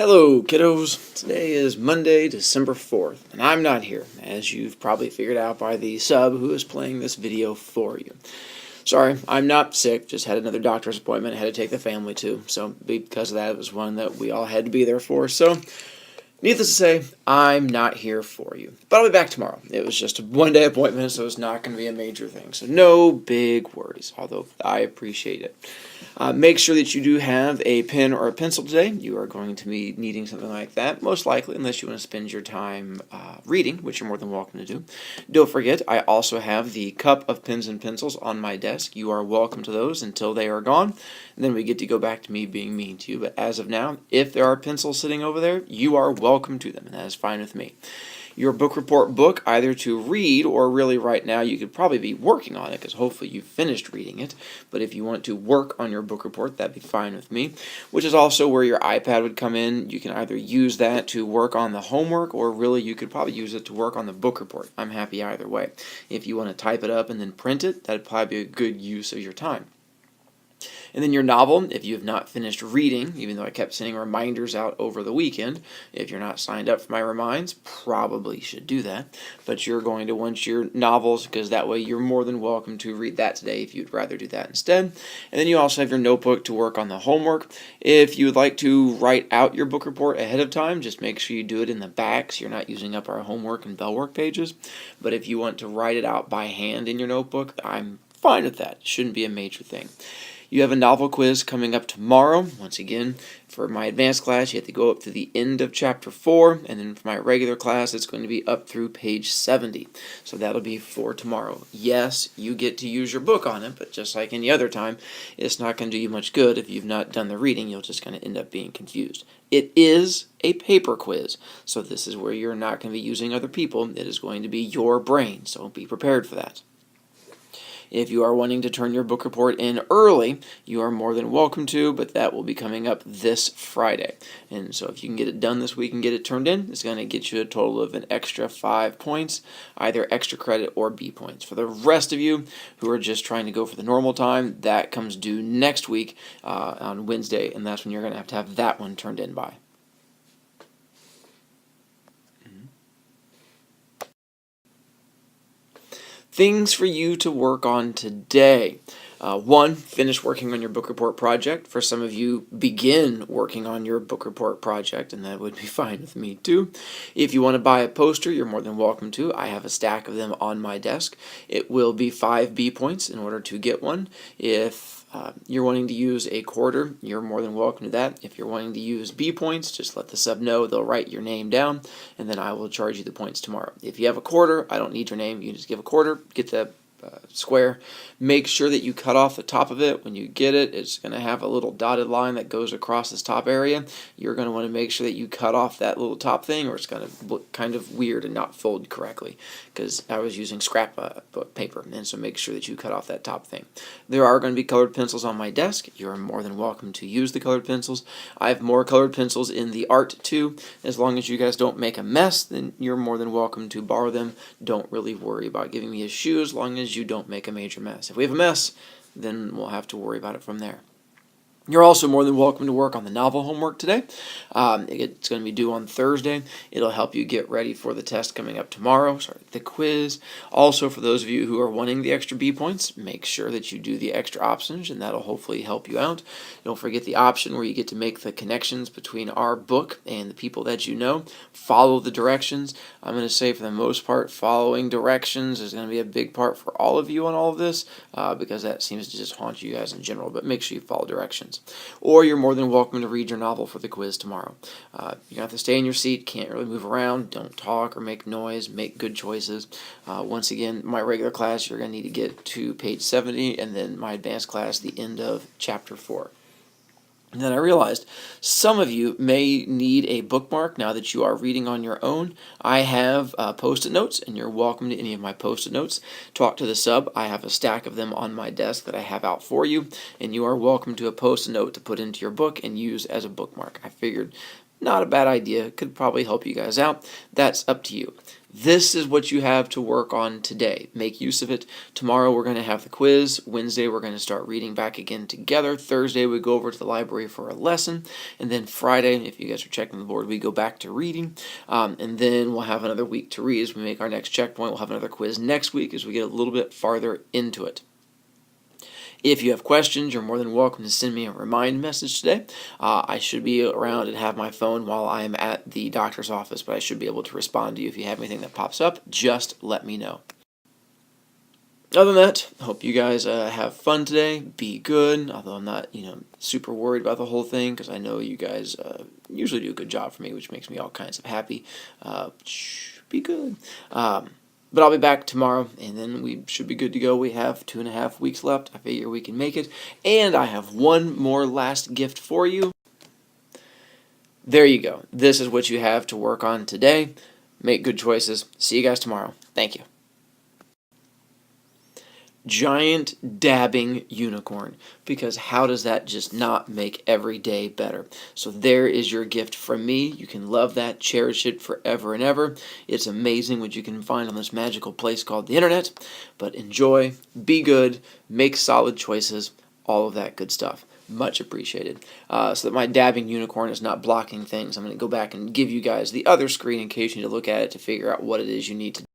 Hello, kiddos. Today is Monday, December 4th, and I'm not here, as you've probably figured out by the sub who is playing this video for you. Sorry, I'm not sick, just had another doctor's appointment I had to take the family to, so because of that, it was one that we all had to be there for, so needless to say, I'm not here for you. But I'll be back tomorrow. It was just a one-day appointment, so it's not going to be a major thing. So no big worries, although I appreciate it. Make sure that you do have a pen or a pencil today. You are going to be needing something like that, most likely, unless you want to spend your time reading, which you're more than welcome to do. Don't forget, I also have the cup of pens and pencils on my desk. You are welcome to those until they are gone. And then we get to go back to me being mean to you. But as of now, if there are pencils sitting over there, you are welcome to them, and that is fine with me. Your book report book, either to read or really right now you could probably be working on it because hopefully you've finished reading it. But if you want to work on your book report, that'd be fine with me, which is also where your iPad would come in. You can either use that to work on the homework or really you could probably use it to work on the book report. I'm happy either way. If you want to type it up and then print it, that'd probably be a good use of your time. And then your novel, if you have not finished reading, even though I kept sending reminders out over the weekend, if you're not signed up for my reminds, probably should do that. But you're going to want your novels because that way you're more than welcome to read that today if you'd rather do that instead. And then you also have your notebook to work on the homework. If you would like to write out your book report ahead of time, just make sure you do it in the back so you're not using up our homework and bell work pages. But if you want to write it out by hand in your notebook, I'm fine with that. It shouldn't be a major thing. You have a novel quiz coming up tomorrow. Once again, for my advanced class, you have to go up to the end of chapter 4, and then for my regular class, it's going to be up through page 70. So that'll be for tomorrow. Yes, you get to use your book on it, but just like any other time, it's not going to do you much good if you've not done the reading. You'll just kind of end up being confused. It is a paper quiz, so this is where you're not going to be using other people. It is going to be your brain, so be prepared for that. If you are wanting to turn your book report in early, you are more than welcome to, but that will be coming up this Friday. And so if you can get it done this week and get it turned in, it's going to get you a total of an extra 5 points, either extra credit or B points. For the rest of you who are just trying to go for the normal time, that comes due next week on Wednesday, and that's when you're going to have that one turned in by. Things for you to work on today. 1, finish working on your book report project. For some of you, begin working on your book report project, and that would be fine with me too. If you want to buy a poster, you're more than welcome to. I have a stack of them on my desk. It will be 5 B points in order to get one. If you're wanting to use a quarter, you're more than welcome to that. If you're wanting to use B points, just let the sub know. They'll write your name down, and then I will charge you the points tomorrow. If you have a quarter, I don't need your name. You can just give a quarter, get the square. Make sure that you cut off the top of it. When you get it, it's going to have a little dotted line that goes across this top area. You're going to want to make sure that you cut off that little top thing, or it's going to look kind of weird and not fold correctly, because I was using scrap paper, and so make sure that you cut off that top thing. There are going to be colored pencils on my desk. You're more than welcome to use the colored pencils. I have more colored pencils in the art too. As long as you guys don't make a mess, then you're more than welcome to borrow them. Don't really worry about giving me a shoe as long as you don't make a major mess. If we have a mess, then we'll have to worry about it from there. You're also more than welcome to work on the novel homework today. It's going to be due on Thursday. It'll help you get ready for the test coming up tomorrow, the quiz. Also, for those of you who are wanting the extra B points, make sure that you do the extra options, and that'll hopefully help you out. Don't forget the option where you get to make the connections between our book and the people that you know. Follow the directions. I'm going to say for the most part, following directions is going to be a big part for all of you on all of this, because that seems to just haunt you guys in general, but make sure you follow directions. Or you're more than welcome to read your novel for the quiz tomorrow. You're going to have to stay in your seat, can't really move around, don't talk or make noise, make good choices. Once again, my regular class, you're going to need to get to page 70, and then my advanced class, the end of chapter 4. And then I realized some of you may need a bookmark now that you are reading on your own. I have Post-it notes, and you're welcome to any of my Post-it notes. Talk to the sub. I have a stack of them on my desk that I have out for you, and you are welcome to a Post-it note to put into your book and use as a bookmark. I figured not a bad idea. Could probably help you guys out. That's up to you. This is what you have to work on today. Make use of it. Tomorrow we're going to have the quiz. Wednesday we're going to start reading back again together. Thursday we go over to the library for a lesson. And then Friday, if you guys are checking the board, we go back to reading. And then we'll have another week to read as we make our next checkpoint. We'll have another quiz next week as we get a little bit farther into it. If you have questions, you're more than welcome to send me a remind message today. I should be around and have my phone while I am at the doctor's office, but I should be able to respond to you if you have anything that pops up. Just let me know. Other than that, I hope you guys have fun today. Be good, although I'm not, super worried about the whole thing because I know you guys usually do a good job for me, which makes me all kinds of happy. Be good. But I'll be back tomorrow, and then we should be good to go. We have 2.5 weeks left. I figure we can make it. And I have one more last gift for you. There you go. This is what you have to work on today. Make good choices. See you guys tomorrow. Thank you. Giant dabbing unicorn, because how does that just not make every day better? So there is your gift from me. You can love that, cherish it forever and ever. It's amazing what you can find on this magical place called the internet. But enjoy, be good, make solid choices, all of that good stuff. Much appreciated. So that my dabbing unicorn is not blocking things, I'm going to go back and give you guys the other screen in case you need to look at it to figure out what it is you need to do.